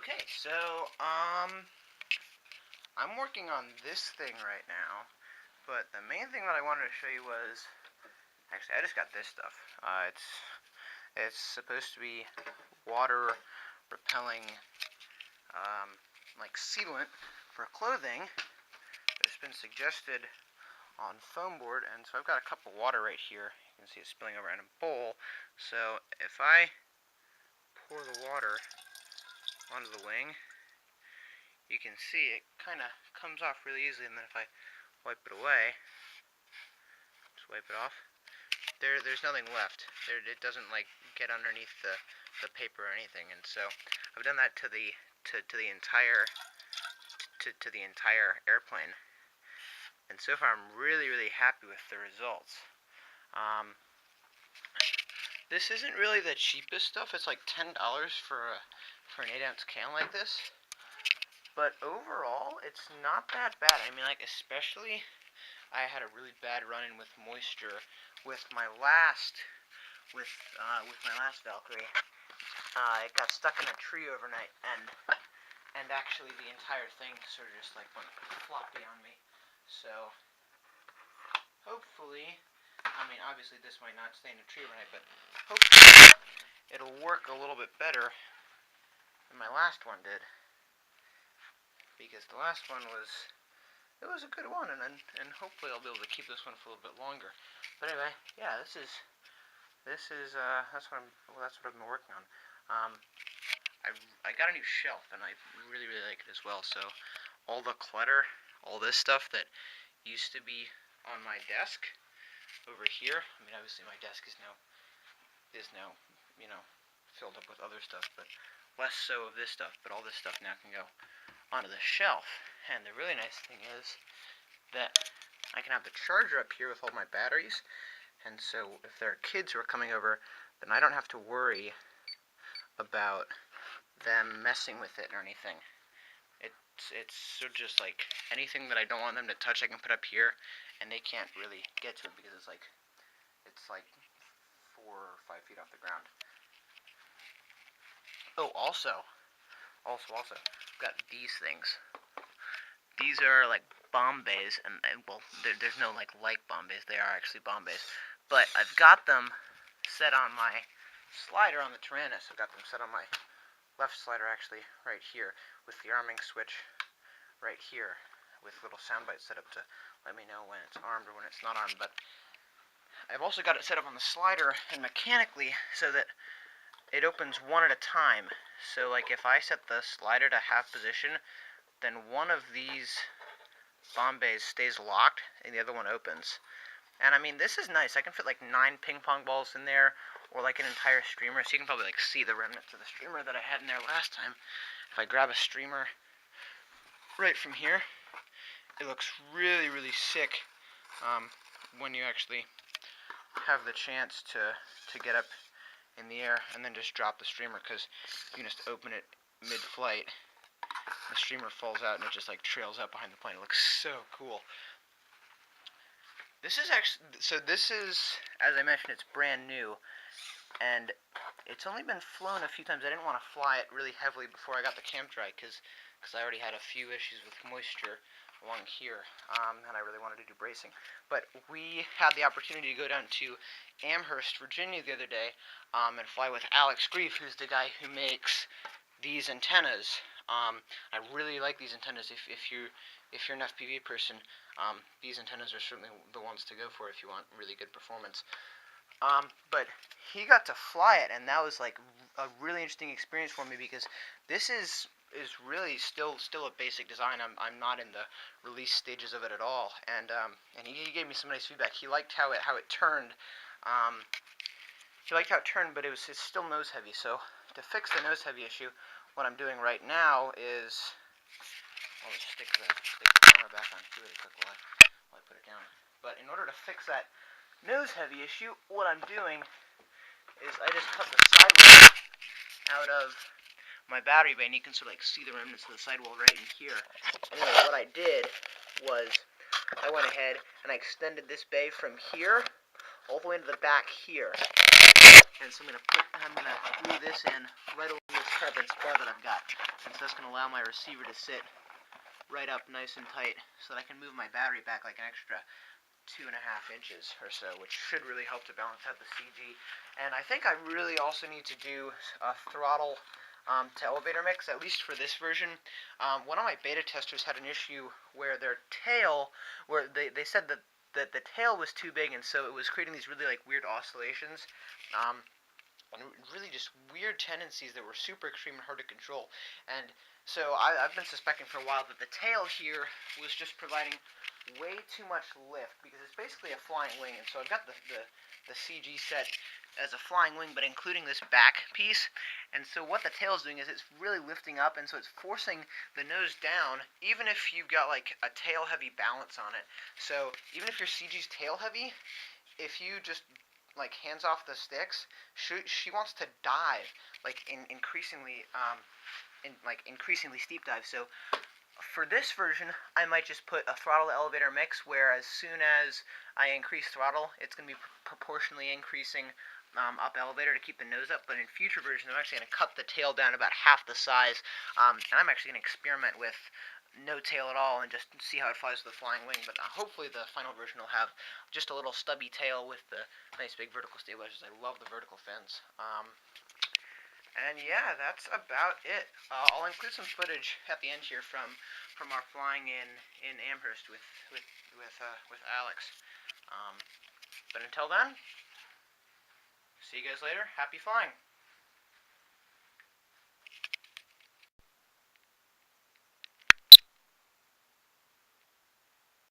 Okay, so, I'm working on this thing right now, but the main thing that I wanted to show you was, actually, I just got this stuff. It's supposed to be water repelling, like sealant for clothing, but it's been suggested on Foamboard, and so I've got a cup of water right here. You can see it spilling over in a bowl. So if I pour the water onto the wing, you can see it kind of comes off really easily, and then if I wipe it away, just wipe it off, there's nothing left. It doesn't like get underneath the paper or anything, and so I've done that to the entire airplane, and so far I'm really happy with the results. This isn't really the cheapest stuff. It's like $10 for an 8-ounce can like this. But overall, it's not that bad. I mean, like, especially, I had a really bad run-in with moisture with my last Valkyrie. It got stuck in a tree overnight, and actually the entire thing sort of just like went floppy on me. So hopefully, I mean, obviously this might not stay in a tree overnight, but hopefully it'll work a little bit better than my last one did. Because the last one was a good one, and hopefully I'll be able to keep this one for a little bit longer. But anyway, yeah, that's what I've been working on. I got a new shelf, and I really like it as well. So all the clutter, all this stuff that used to be on my desk over here. I mean, obviously my desk is now filled up with other stuff, but less so of this stuff. But all this stuff now can go onto the shelf. And the really nice thing is that I can have the charger up here with all my batteries, and so if there are kids who are coming over, then I don't have to worry about them messing with it or anything. It's so just like anything that I don't want them to touch, I can put up here, and they can't really get to it because it's like 4 or 5 feet off the ground. Oh, also, I've got these things. These are like Bombays, and well, there's no like Bombays. They are actually Bombays, but I've got them set on my slider on the Tyrannus. I've got them set on my left slider, actually, right here, with the arming switch right here, with little sound bites set up to let me know when it's armed or when it's not armed. But I've also got it set up on the slider and mechanically so that it opens one at a time. So like if I set the slider to half position, then one of these Bombays stays locked and the other one opens. And I mean, this is nice. I can fit like 9 ping pong balls in there, or like an entire streamer, so you can probably like see the remnants of the streamer that I had in there last time. If I grab a streamer right from here, it looks really sick when you actually have the chance to get up in the air and then just drop the streamer, because you can just open it mid-flight, the streamer falls out and it just like trails out behind the plane. It looks so cool. This is actually, so this is, as I mentioned, it's brand new, and it's only been flown a few times. I didn't want to fly it really heavily before I got the camp dry, because I already had a few issues with moisture along here, and I really wanted to do bracing. But we had the opportunity to go down to Amherst, Virginia the other day, and fly with Alex Grief, who's the guy who makes these antennas. I really like these antennas. If you're an FPV person, these antennas are certainly the ones to go for if you want really good performance. But he got to fly it, and that was like a really interesting experience for me, because this is really still a basic design. I'm not in the release stages of it at all, and he gave me some nice feedback. He liked how it turned. But it's still nose heavy. So to fix the nose heavy issue, what I'm doing right now is I'll just stick the camera back on really quick while I put it down. But in order to fix that nose heavy issue, what I'm doing is I just cut the sidewall out of my battery bay, and you can sort of like see the remnants of the sidewall right in here. Anyway, what I did was I went ahead and I extended this bay from here all the way to the back here. And so I'm gonna glue this in right along this carbon spar that I've got. And so that's gonna allow my receiver to sit right up nice and tight so that I can move my battery back like an extra 2.5 inches or so, which should really help to balance out the CG. And I think I really also need to do a throttle to elevator mix, at least for this version. One of my beta testers had an issue where their tail, where they said that the tail was too big, and so it was creating these really like weird oscillations. And really just weird tendencies that were super extreme and hard to control. And so I've been suspecting for a while that the tail here was just providing way too much lift, because it's basically a flying wing. And so I've got the CG set as a flying wing, but including this back piece. And so what the tail is doing is it's really lifting up, and so it's forcing the nose down, even if you've got like a tail heavy balance on it. So even if your CG's tail heavy, if you just like hands off the sticks, she wants to dive, like increasingly steep dive. So for this version, I might just put a throttle to elevator mix, where as soon as I increase throttle, it's going to be proportionally increasing up elevator to keep the nose up. But in future versions, I'm actually going to cut the tail down about half the size, and I'm actually going to experiment with no tail at all and just see how it flies with the flying wing. But hopefully the final version will have just a little stubby tail with the nice big vertical stabilizers. I love the vertical fins. And yeah, that's about it. I'll include some footage at the end here from our flying in Amherst with Alex. But until then, see you guys later. Happy flying.